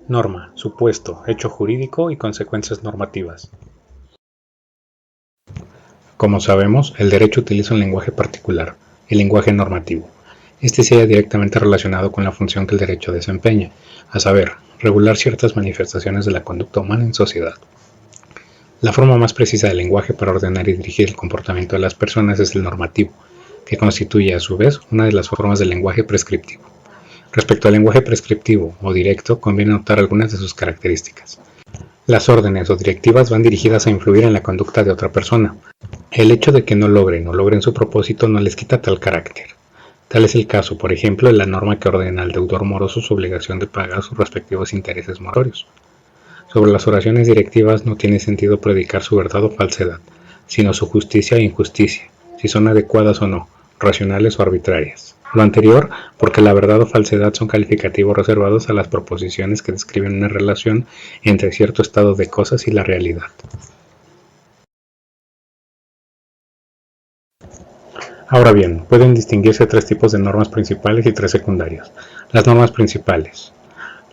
Norma, supuesto, hecho jurídico y consecuencias normativas. Como sabemos, el derecho utiliza un lenguaje particular, el lenguaje normativo. Este se halla directamente relacionado con la función que el derecho desempeña, a saber, regular ciertas manifestaciones de la conducta humana en sociedad. La forma más precisa del lenguaje para ordenar y dirigir el comportamiento de las personas es el normativo, que constituye a su vez una de las formas del lenguaje prescriptivo. Respecto al lenguaje prescriptivo o directo, conviene notar algunas de sus características. Las órdenes o directivas van dirigidas a influir en la conducta de otra persona. El hecho de que no logren su propósito no les quita tal carácter. Tal es el caso, por ejemplo, de la norma que ordena al deudor moroso su obligación de pagar sus respectivos intereses moratorios. Sobre las oraciones directivas no tiene sentido predicar su verdad o falsedad, sino su justicia e injusticia, si son adecuadas o no, racionales o arbitrarias. Lo anterior, porque la verdad o falsedad son calificativos reservados a las proposiciones que describen una relación entre cierto estado de cosas y la realidad. Ahora bien, pueden distinguirse tres tipos de normas principales y tres secundarias. Las normas principales.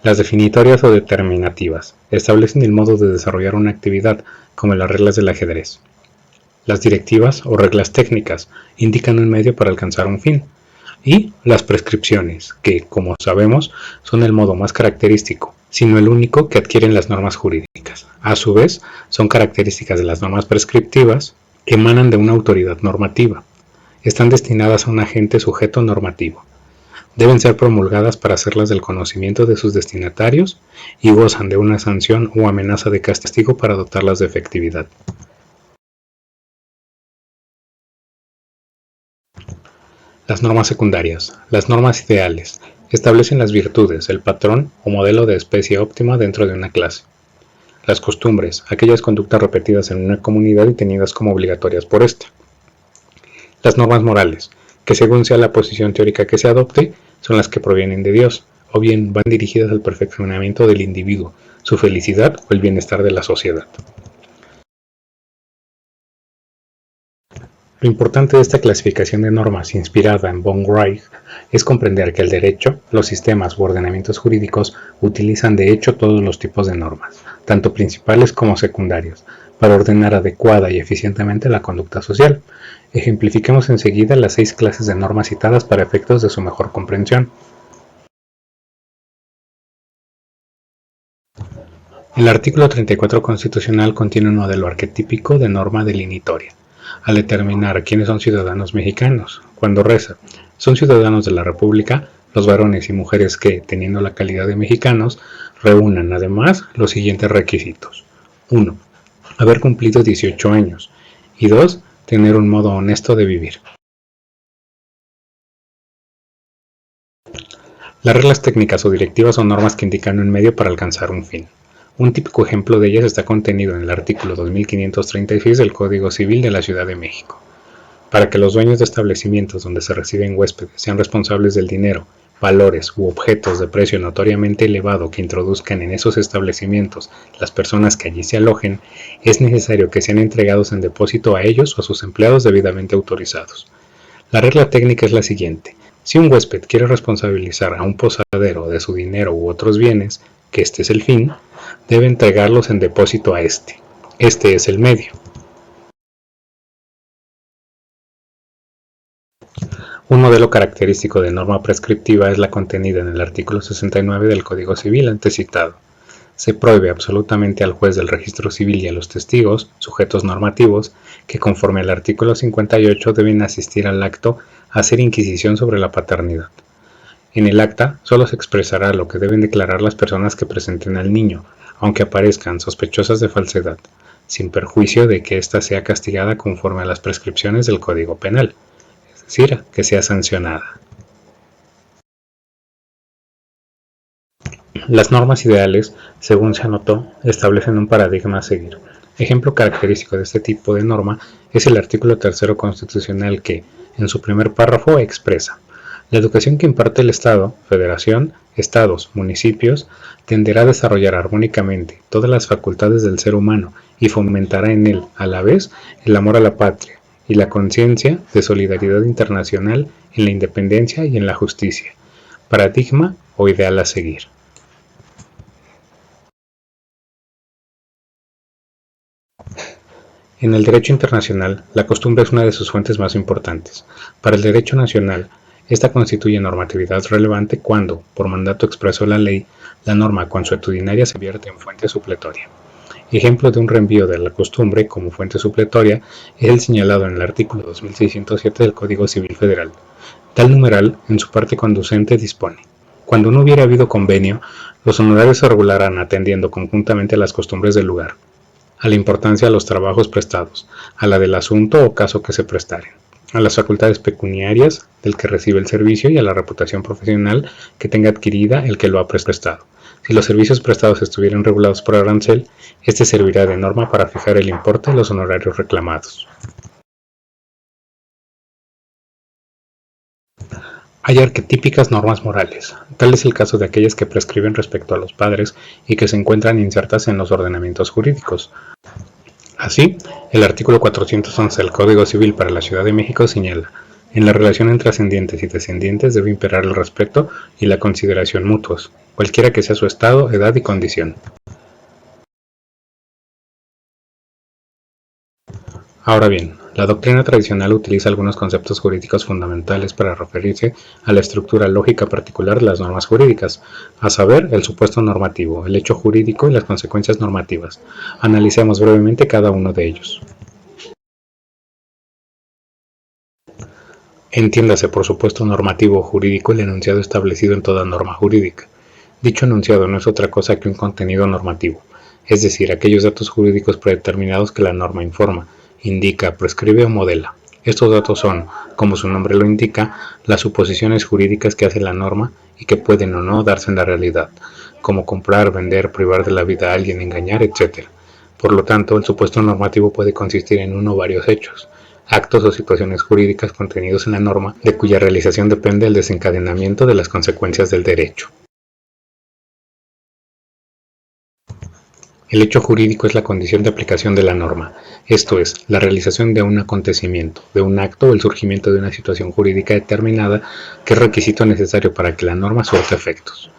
Las definitorias o determinativas establecen el modo de desarrollar una actividad, como en las reglas del ajedrez. Las directivas o reglas técnicas indican un medio para alcanzar un fin. Y las prescripciones, que, como sabemos, son el modo más característico, sino el único que adquieren las normas jurídicas. A su vez, son características de las normas prescriptivas que emanan de una autoridad normativa. Están destinadas a un agente sujeto normativo. Deben ser promulgadas para hacerlas del conocimiento de sus destinatarios y gozan de una sanción o amenaza de castigo para dotarlas de efectividad. Las normas secundarias. Las normas ideales establecen las virtudes, el patrón o modelo de especie óptima dentro de una clase. Las costumbres, aquellas conductas repetidas en una comunidad y tenidas como obligatorias por ésta. Las normas morales, que según sea la posición teórica que se adopte, son las que provienen de Dios, o bien van dirigidas al perfeccionamiento del individuo, su felicidad o el bienestar de la sociedad. Lo importante de esta clasificación de normas inspirada en von Reich es comprender que el derecho, los sistemas u ordenamientos jurídicos utilizan de hecho todos los tipos de normas, tanto principales como secundarios, para ordenar adecuada y eficientemente la conducta social. Ejemplifiquemos enseguida las 6 clases de normas citadas para efectos de su mejor comprensión. El artículo 34 constitucional contiene un modelo arquetípico de norma delinitoria, al determinar quiénes son ciudadanos mexicanos, cuando reza, son ciudadanos de la República los varones y mujeres que, teniendo la calidad de mexicanos, reúnan además los siguientes requisitos. 1. Haber cumplido 18 años. Y 2. Tener un modo honesto de vivir. Las reglas técnicas o directivas son normas que indican un medio para alcanzar un fin. Un típico ejemplo de ellas está contenido en el artículo 2536 del Código Civil de la Ciudad de México. Para que los dueños de establecimientos donde se reciben huéspedes sean responsables del dinero, valores u objetos de precio notoriamente elevado que introduzcan en esos establecimientos las personas que allí se alojen, es necesario que sean entregados en depósito a ellos o a sus empleados debidamente autorizados. La regla técnica es la siguiente. Si un huésped quiere responsabilizar a un posadero de su dinero u otros bienes, que este es el fin, debe entregarlos en depósito a este. Este es el medio. Un modelo característico de norma prescriptiva es la contenida en el artículo 69 del Código Civil antes citado. Se prohíbe absolutamente al juez del registro civil y a los testigos, sujetos normativos, que conforme al artículo 58 deben asistir al acto a hacer inquisición sobre la paternidad. En el acta solo se expresará lo que deben declarar las personas que presenten al niño, aunque aparezcan sospechosas de falsedad, sin perjuicio de que ésta sea castigada conforme a las prescripciones del Código Penal, es decir, que sea sancionada. Las normas ideales, según se anotó, establecen un paradigma a seguir. Ejemplo característico de este tipo de norma es el artículo 3 constitucional que, en su primer párrafo, expresa: la educación que imparte el Estado, Federación, Estados, municipios, tenderá a desarrollar armónicamente todas las facultades del ser humano y fomentará en él, a la vez, el amor a la patria y la conciencia de solidaridad internacional en la independencia y en la justicia. Paradigma o ideal a seguir. En el derecho internacional, la costumbre es una de sus fuentes más importantes. Para el derecho nacional, esta constituye normatividad relevante cuando, por mandato expreso de la ley, la norma consuetudinaria se vierte en fuente supletoria. Ejemplo de un reenvío de la costumbre como fuente supletoria es el señalado en el artículo 2607 del Código Civil Federal. Tal numeral, en su parte conducente, dispone: cuando no hubiera habido convenio, los honorarios se regularán atendiendo conjuntamente a las costumbres del lugar, a la importancia de los trabajos prestados, a la del asunto o caso que se prestaren, a las facultades pecuniarias del que recibe el servicio y a la reputación profesional que tenga adquirida el que lo ha prestado. Si los servicios prestados estuvieran regulados por arancel, este servirá de norma para fijar el importe de los honorarios reclamados. Hay arquetípicas normas morales. Tal es el caso de aquellas que prescriben respecto a los padres y que se encuentran insertas en los ordenamientos jurídicos. Así, el artículo 411 del Código Civil para la Ciudad de México señala: en la relación entre ascendientes y descendientes debe imperar el respeto y la consideración mutuos, cualquiera que sea su estado, edad y condición. Ahora bien, la doctrina tradicional utiliza algunos conceptos jurídicos fundamentales para referirse a la estructura lógica particular de las normas jurídicas, a saber, el supuesto normativo, el hecho jurídico y las consecuencias normativas. Analicemos brevemente cada uno de ellos. Entiéndase por supuesto normativo o jurídico el enunciado establecido en toda norma jurídica. Dicho enunciado no es otra cosa que un contenido normativo, es decir, aquellos datos jurídicos predeterminados que la norma informa, indica, prescribe o modela. Estos datos son, como su nombre lo indica, las suposiciones jurídicas que hace la norma y que pueden o no darse en la realidad, como comprar, vender, privar de la vida a alguien, engañar, etc. Por lo tanto, el supuesto normativo puede consistir en uno o varios hechos, actos o situaciones jurídicas contenidos en la norma, de cuya realización depende el desencadenamiento de las consecuencias del derecho. El hecho jurídico es la condición de aplicación de la norma, esto es, la realización de un acontecimiento, de un acto o el surgimiento de una situación jurídica determinada que es requisito necesario para que la norma surta efectos.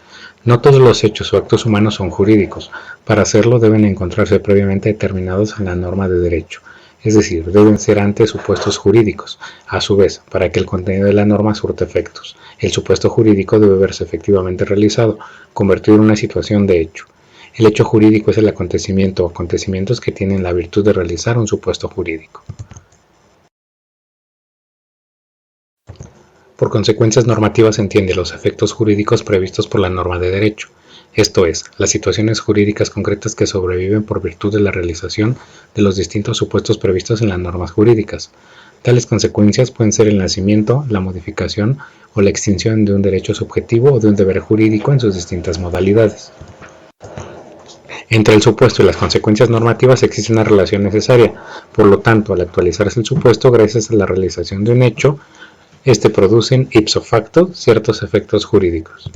No todos los hechos o actos humanos son jurídicos. Para hacerlo deben encontrarse previamente determinados en la norma de derecho, es decir, deben ser antes supuestos jurídicos. A su vez, para que el contenido de la norma surta efectos, el supuesto jurídico debe verse efectivamente realizado, convertido en una situación de hecho. El hecho jurídico es el acontecimiento o acontecimientos que tienen la virtud de realizar un supuesto jurídico. Por consecuencias normativas se entiende los efectos jurídicos previstos por la norma de derecho, esto es, las situaciones jurídicas concretas que sobreviven por virtud de la realización de los distintos supuestos previstos en las normas jurídicas. Tales consecuencias pueden ser el nacimiento, la modificación o la extinción de un derecho subjetivo o de un deber jurídico en sus distintas modalidades. Entre el supuesto y las consecuencias normativas existe una relación necesaria, por lo tanto, al actualizarse el supuesto gracias a la realización de un hecho, este produce ipso facto ciertos efectos jurídicos.